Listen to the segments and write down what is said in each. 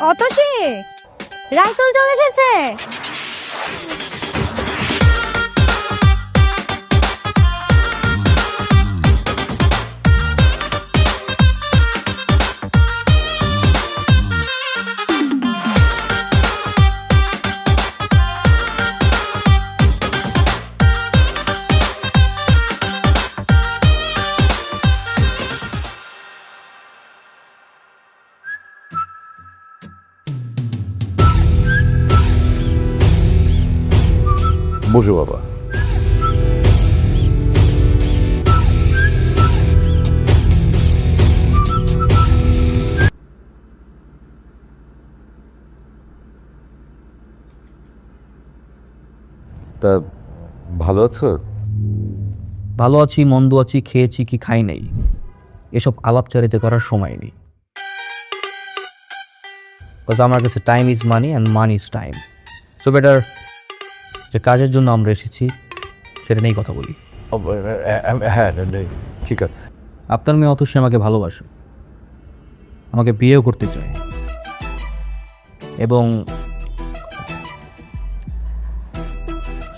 Atasi, rifle চলে এসেছে। বসো বাবা। তা ভালো আছো? ভালো আছি, মন্দ আছি, খেয়েছি কি খাই নাই, এসব আলাপচারিতা করার সময় নেই। বিকজ আমার কাছে time is money and money is time. So better যে কাজের জন্য আমরা এসেছি সেটা নিয়েই কথা বলি। হ্যাঁ, ঠিক আছে। আপনার মেয়ে অতসী আমাকে ভালোবাসে, আমাকে বিয়েও করতে চায়, এবং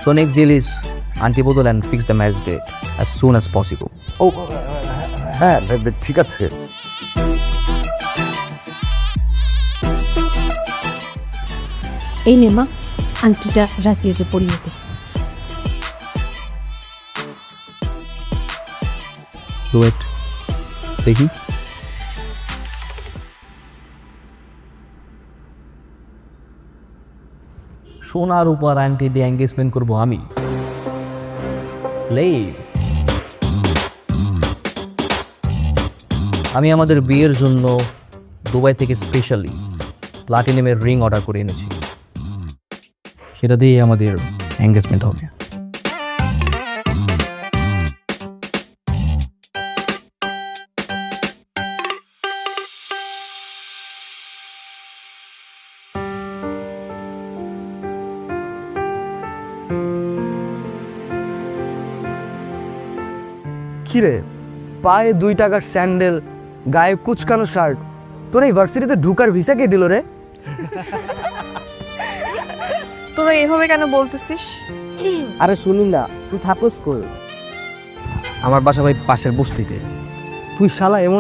so next deal is auntie bodol and fix the match date as soon as possible. ও হ্যাঁ, ঠিক আছে। এই নে মা, আংটিটা রাজিয়াকে পরিয়ে দে। ওয়েট দেখি। সোনার উপর আন্টি দিয়ে এঙ্গেজমেন্ট করবো আমি? আমি আমাদের বিয়ের জন্য দুবাই থেকে স্পেশালি প্লাটিনামের রিং অর্ডার করে এনেছি, সেটা দিয়ে আমাদের এঙ্গেজমেন্ট হবে। কিরে, পায়ে 2 টাকার স্যান্ডেল, গায়ে কুচকানো শার্ট, তোর এই ভার্সিটিতে ঢুকার ভিসা কে দিল রে? তোরা এভাবে কেন বলতেছিস? আরে শুনি না, তুই থাকস কই? আমার বাসা ভাই পাশের বস্তিতে। তুই শালা এমন